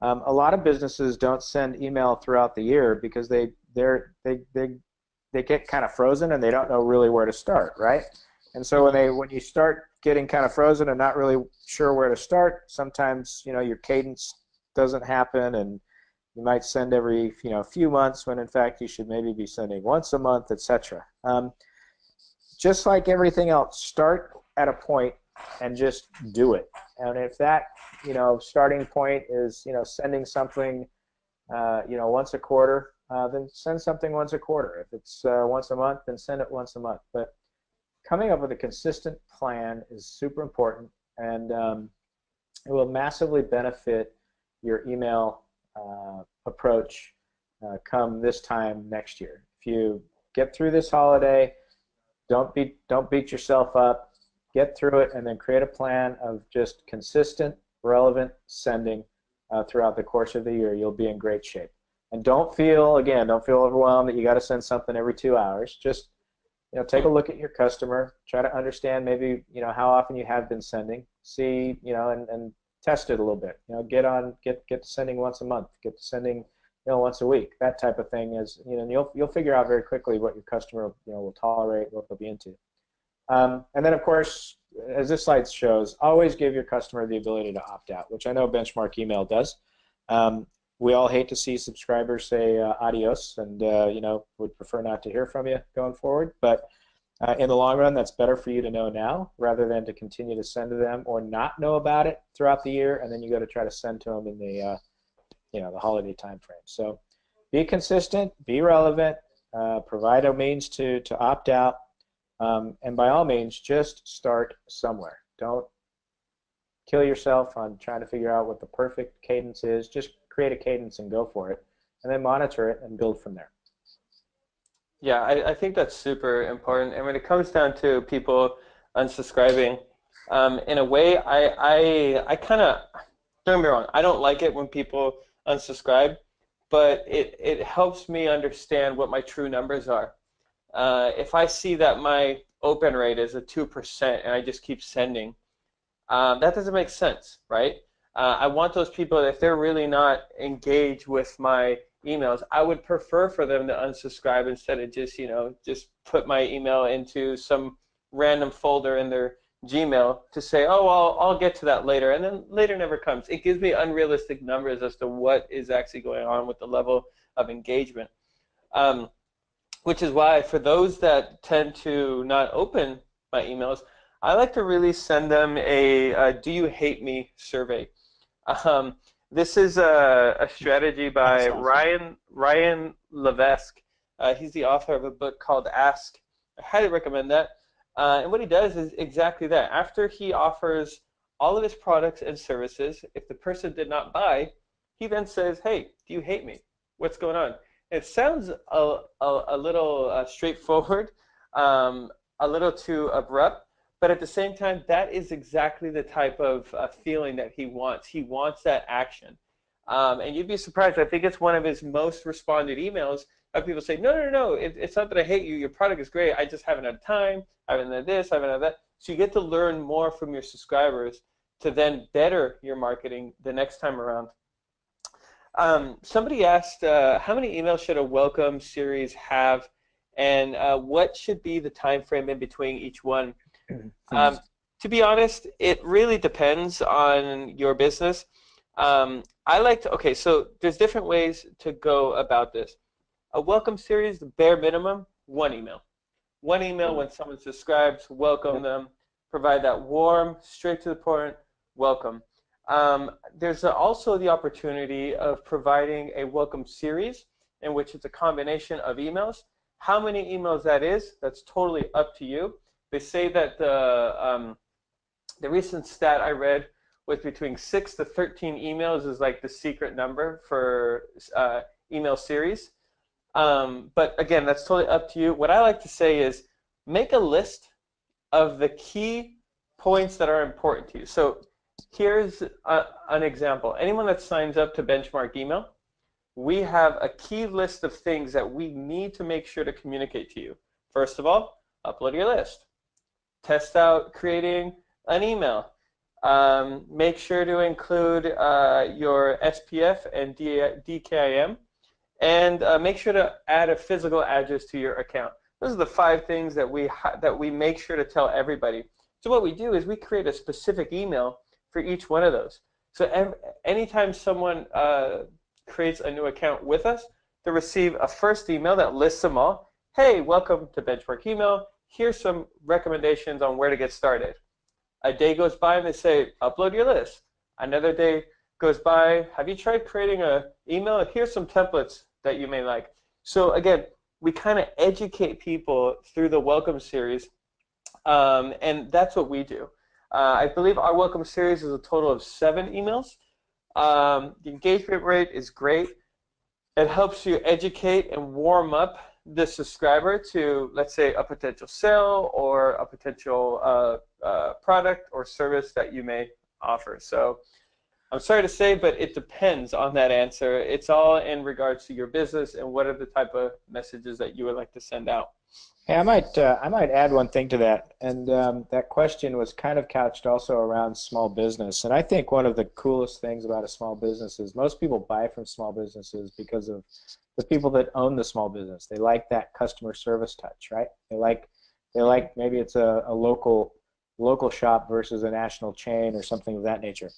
S2: A lot of businesses don't send email throughout the year because they get kind of frozen and they don't know really where to start, right? And so when you start getting kind of frozen and not really sure where to start, sometimes your cadence doesn't happen, and you might send every few months when in fact you should maybe be sending once a month, etc. Just like everything else, start at a point and just do it. And if that starting point is sending something once a quarter, then send something once a quarter. If it's once a month, then send it once a month. But coming up with a consistent plan is super important, and it will massively benefit your email approach come this time next year. If you get through this holiday, don't beat yourself up. Get through it, and then create a plan of just consistent, relevant sending throughout the course of the year. You'll be in great shape. And don't feel overwhelmed that you got to send something every 2 hours. Just take a look at your customer, try to understand maybe how often you have been sending, see and test it a little bit. Get to sending once a month, get to sending once a week. That type of thing is and you'll figure out very quickly what your customer will tolerate, what they'll be into. And then, of course, as this slide shows, always give your customer the ability to opt out, which I know Benchmark Email does. We all hate to see subscribers say adios, and would prefer not to hear from you going forward. But in the long run, that's better for you to know now rather than to continue to send to them or not know about it throughout the year, and then you got to try to send to them in the the holiday time frame. So be consistent, be relevant, provide a means to opt out. And by all means, just start somewhere. Don't kill yourself on trying to figure out what the perfect cadence is. Just create a cadence and go for it, and then monitor it and build from there.
S1: Yeah, I think that's super important. And when it comes down to people unsubscribing, in a way, I kind of, don't get me wrong, I don't like it when people unsubscribe, but it helps me understand what my true numbers are. If I see that my open rate is a 2% and I just keep sending, that doesn't make sense, right? I want those people, if they're really not engaged with my emails, I would prefer for them to unsubscribe instead of just, just put my email into some random folder in their Gmail to say, oh, I'll get to that later, and then later never comes. It gives me unrealistic numbers as to what is actually going on with the level of engagement. Um, which is why for those that tend to not open my emails, I like to really send them a "Do you hate me?" survey. Um, this is a strategy
S2: That's
S1: by
S2: awesome.
S1: Ryan Levesque. He's the author of a book called Ask. I highly recommend that. And what he does is exactly that. After he offers all of his products and services, if the person did not buy, he then says, "Hey, do you hate me? What's going on?" It sounds a little straightforward, um, a little too abrupt, but at the same time, that is exactly the type of feeling that he wants. He wants that action. And you'd be surprised. I think it's one of his most responded emails of people say, no, no, no, no, it's not that I hate you. Your product is great. I just haven't had time. I haven't had this. I haven't had that. So you get to learn more from your subscribers to then better your marketing the next time around. Somebody asked, how many emails should a welcome series have, and what should be the time frame in between each one?
S2: Hmm.
S1: Um, to be honest, it really depends on your business. I like to, okay, so there's different ways to go about this. A welcome series, the bare minimum, one email. One email when someone subscribes, welcome
S2: Yep.
S1: them, provide that warm, straight to the point, welcome. There's also the opportunity of providing a welcome series in which it's a combination of emails. How many emails that is, that's totally up to you. They say that the recent stat I read was between 6 to 13 emails is like the secret number for email series. But again, that's totally up to you. What I like to say is make a list of the key points that are important to you. So here's an example. Anyone that signs up to Benchmark Email, we have a key list of things that we need to make sure to communicate to you. First of all, upload your list. Test out creating an email. Make sure to include your SPF and DKIM, and make sure to add a physical address to your account. Those are the 5 things that we make sure to tell everybody. So what we do is we create a specific email for each one of those. So anytime someone creates a new account with us, they receive a first email that lists them all. Hey, welcome to Benchmark Email. Here's some recommendations on where to get started. A day goes by and they say, upload your list. Another day goes by, have you tried creating an email? Here's some templates that you may like. So again, we kind of educate people through the welcome series, and that's what we do. I believe our welcome series is a total of 7 emails. The engagement rate is great. It helps you educate and warm up the subscriber to, let's say, a potential sale or a potential product or service that you may offer. So I'm sorry to say, but it depends on that answer. It's all in regards to your business and what are the type of messages that you would like to send out.
S2: Hey, I might add one thing to that, and that question was kind of couched also around small business. And I think one of the coolest things about a small business is most people buy from small businesses because of the people that own the small business. They like that customer service touch, right? They like maybe it's a local shop versus a national chain or something of that nature.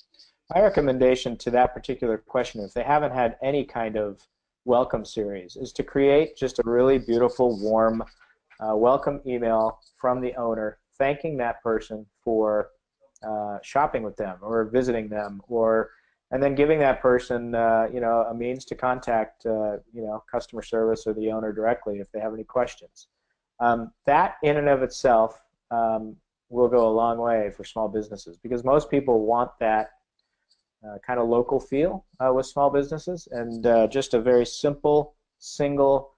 S2: My recommendation to that particular question, if they haven't had any kind of welcome series, is to create just a really beautiful, warm welcome email from the owner thanking that person for shopping with them or visiting them, or and then giving that person a means to contact customer service or the owner directly if they have any questions. That in and of itself will go a long way for small businesses because most people want that kind of local feel with small businesses, and just a very simple single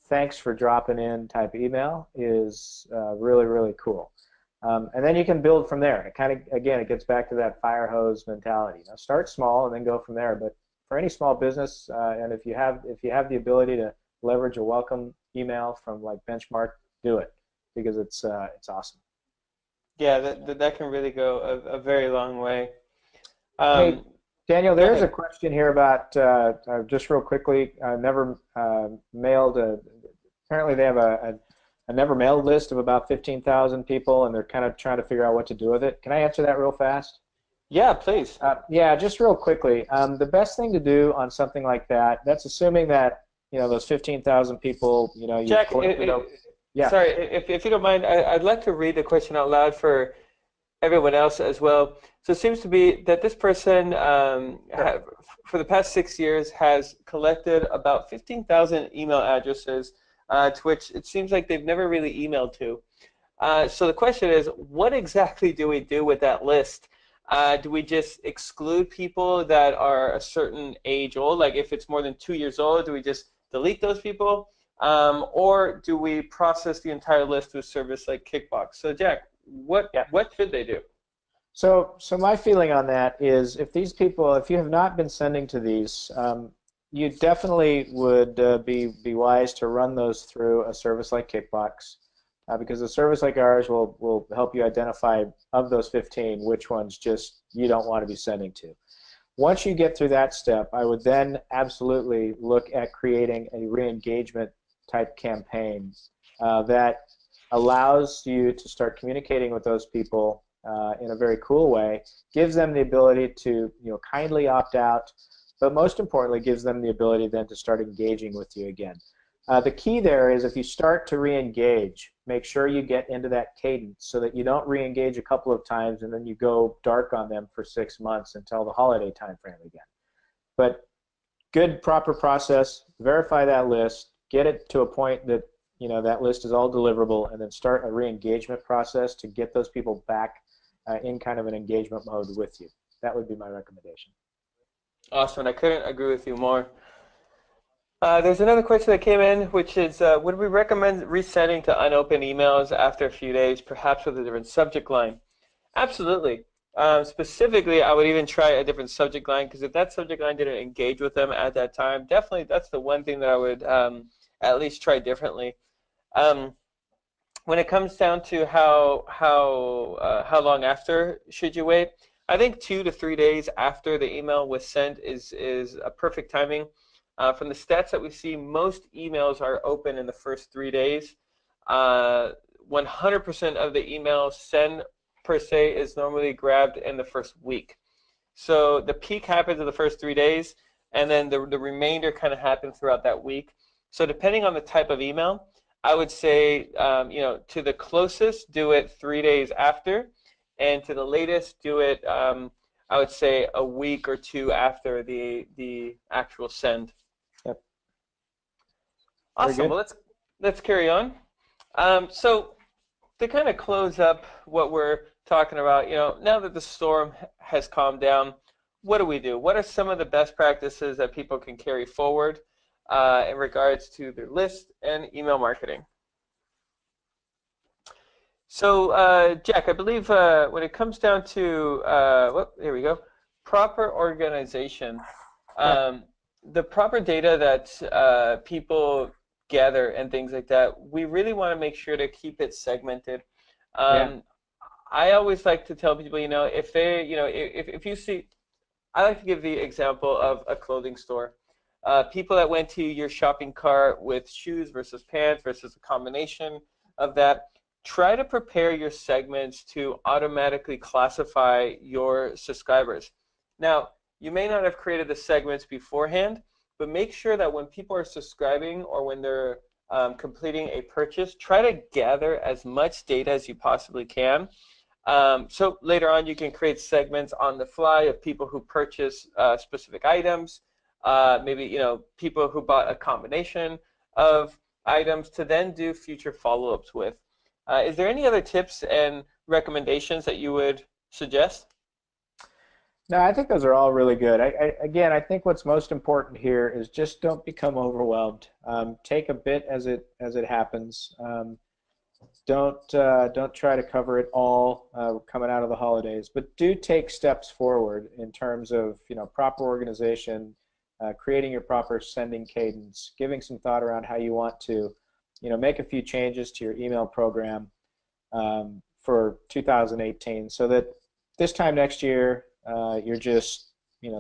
S2: thanks for dropping in type email is really, really cool. And then you can build from there. It kind of, again, it gets back to that fire hose mentality. Now, start small and then go from there. But for any small business, and if you have the ability to leverage a welcome email from like Benchmark, do it because it's awesome.
S1: Yeah, that can really go a very long way.
S2: Hey,
S1: Um,
S2: Daniel,
S1: Go
S2: there is a
S1: ahead.
S2: question here about just real quickly. Never mailed. Apparently, they have a never mailed list of about 15,000 people, and they're kind of trying to figure out what to do with it. Can I answer that real fast?
S1: Yeah, please.
S2: Yeah, just real quickly. The best thing to do on something like that, that's assuming that, those 15,000 people, you've
S1: Jack,
S2: collected. Yeah,
S1: sorry, if you don't mind, I'd like to read the question out loud for everyone else as well. So it seems to be that this person,
S2: sure.
S1: for the past 6 years, has collected about 15,000 email addresses, to which it seems like they've never really emailed to. So the question is, what exactly do we do with that list? Do we just exclude people that are a certain age old? Like if it's more than 2 years old, do we just delete those people? Or do we process the entire list through a service like Kickbox? So Jack,
S2: Yeah.
S1: what should they do?
S2: So my feeling on that is if these people, if you have not been sending to these, you definitely would be wise to run those through a service like Kickbox, because a service like ours will help you identify of those 15 which ones just you don't want to be sending to. Once you get through that step, I would then absolutely look at creating a re-engagement type campaign that allows you to start communicating with those people in a very cool way, gives them the ability to kindly opt out, but most importantly gives them the ability then to start engaging with you again. The key there is if you start to re-engage, make sure you get into that cadence so that you don't re-engage a couple of times and then you go dark on them for 6 months until the holiday time frame again. But good, proper process, verify that list, get it to a point that that list is all deliverable, and then start a re-engagement process to get those people back in kind of an engagement mode with you. That would be my recommendation.
S1: Awesome, I couldn't agree with you more. There's another question that came in, which is, would we recommend resending to unopened emails after a few days, perhaps with a different subject line? Absolutely. Specifically, I would even try a different subject line because if that subject line didn't engage with them at that time, definitely that's the one thing that I would at least try differently. Um, when it comes down to how long after should you wait, I think 2 to 3 days after the email was sent is a perfect timing. From the stats that we see, most emails are open in the first 3 days. 100% of the emails sent per se is normally grabbed in the first week. So the peak happens in the first 3 days, and then the remainder kind of happens throughout that week. So depending on the type of email, I would say, to the closest, do it 3 days after, and to the latest, do it, I would say, a week or two after the actual send.
S2: Yep. Very
S1: Awesome.
S2: good.
S1: Well, let's carry on. So to kind of close up what we're talking about, now that the storm has calmed down, what do we do? What are some of the best practices that people can carry forward in regards to their list and email marketing? So, Jack, I believe when it comes down to, here we go, proper organization,
S2: Yeah.
S1: um, the proper data that people gather and things like that, we really want to make sure to keep it segmented.
S2: Yeah.
S1: Um, I always like to tell people, if they, if you see, I like to give the example of a clothing store. People that went to your shopping cart with shoes versus pants versus a combination of that, try to prepare your segments to automatically classify your subscribers. Now, you may not have created the segments beforehand, but make sure that when people are subscribing or when they're completing a purchase, try to gather as much data as you possibly can. So later on, you can create segments on the fly of people who purchase specific items, maybe people who bought a combination of items to then do future follow-ups with. Is there any other tips and recommendations that you would suggest?
S2: No, I think those are all really good. Again, I think what's most important here is just don't become overwhelmed. Take a bit as it happens. Don't try to cover it all coming out of the holidays, but do take steps forward in terms of proper organization, creating your proper sending cadence, giving some thought around how you want to make a few changes to your email program for 2018, so that this time next year you're just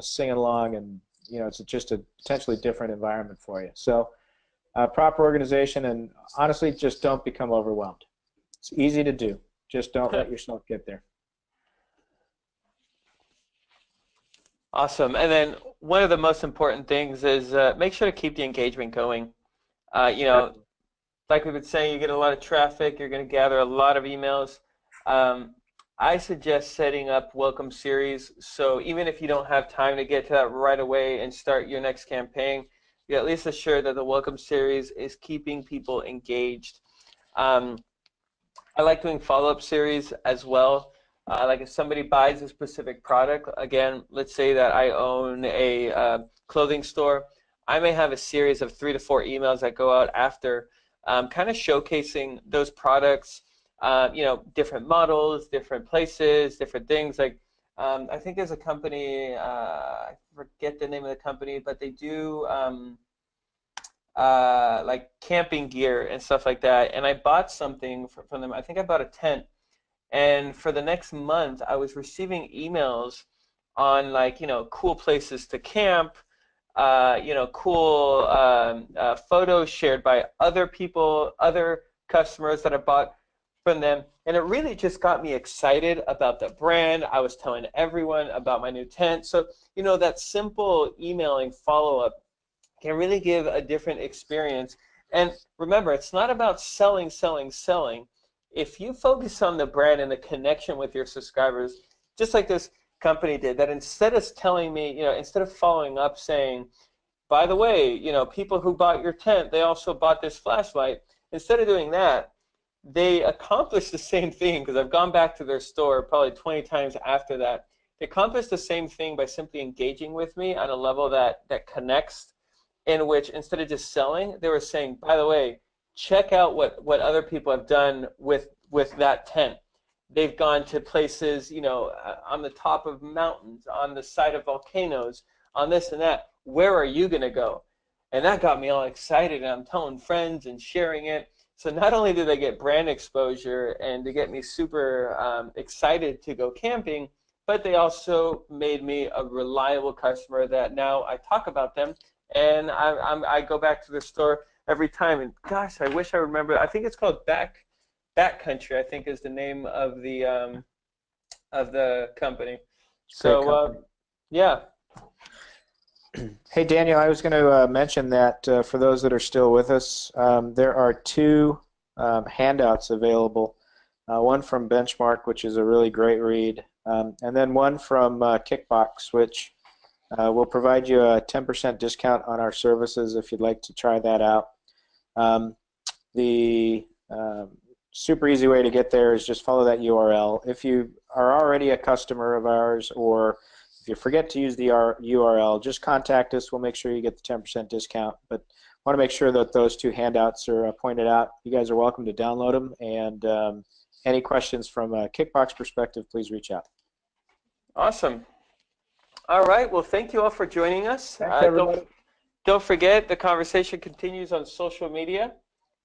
S2: singing along, and it's just a potentially different environment for you. So proper organization, and honestly, just don't become overwhelmed. It's easy to do. Just don't let yourself get there.
S1: Awesome. And then one of the most important things is make sure to keep the engagement going. You know,
S2: Definitely.
S1: like we've been saying, you get a lot of traffic, you're going to gather a lot of emails. Um, I suggest setting up welcome series. So even if you don't have time to get to that right away and start your next campaign, you at least assure that the welcome series is keeping people engaged. Um, I like doing follow-up series as well. Like if somebody buys a specific product, again, let's say that I own a clothing store, I may have a series of 3 to 4 emails that go out after, kind of showcasing those products, you know, different models, different places, different things. Like I think there's a company, I forget the name of the company, but they do like camping gear and stuff like that. And I bought something from them. I think I bought a tent. And for the next month, I was receiving emails on like, you know, cool places to camp, you know, cool photos shared by other people, other customers that I bought from them. And it really just got me excited about the brand. I was telling everyone about my new tent. So, you know, that simple emailing follow-up can really give a different experience. And remember, it's not about selling, selling, selling. If you focus on the brand and the connection with your subscribers, just like this company did, that instead of telling me, you know, instead of following up saying, by the way, you know, people who bought your tent, they also bought this flashlight. Instead of doing that, they accomplished the same thing because I've gone back to their store probably 20 times after that. They accomplished the same thing by simply engaging with me on a level that connects, in which instead of just selling, they were saying, by the way, check out what other people have done with that tent. They've gone to places, you know, on the top of mountains, on the side of volcanoes, on this and that. Where are you going to go? And that got me all excited, and I'm telling friends and sharing it. So not only did they get brand exposure and to get me super excited to go camping, but they also made me a reliable customer that now I talk about them and I go back to the store every time. And gosh, I wish I remember. I think it's called Backcountry, I think is the name of the company.
S2: It's a great company.
S1: Yeah.
S2: Hey, Daniel, I was going to mention that for those that are still with us, there are two handouts available. One from Benchmark, which is a really great read, and then one from Kickbox, which will provide you a 10% discount on our services if you'd like to try that out. The super easy way to get there is just follow that URL. If you are already a customer of ours, or if you forget to use the URL, just contact us. We'll make sure you get the 10% discount. But I want to make sure that those two handouts are pointed out. You guys are welcome to download them. And any questions from a Kickbox perspective, please reach out.
S1: Awesome. All right. Well, thank you all for joining us.
S2: Thanks, everybody.
S1: Don't forget, the conversation continues on social media.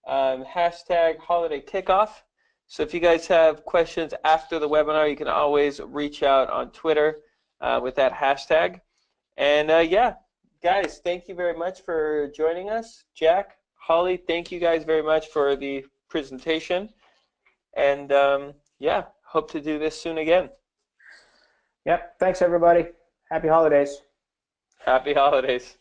S1: Hashtag holiday kickoff. So if you guys have questions after the webinar, you can always reach out on Twitter with that hashtag. And yeah, guys, thank you very much for joining us. Jack, Holly, thank you guys very much for the presentation. And yeah, hope to do this soon again.
S2: Yep. Thanks, everybody. Happy holidays.
S1: Happy holidays.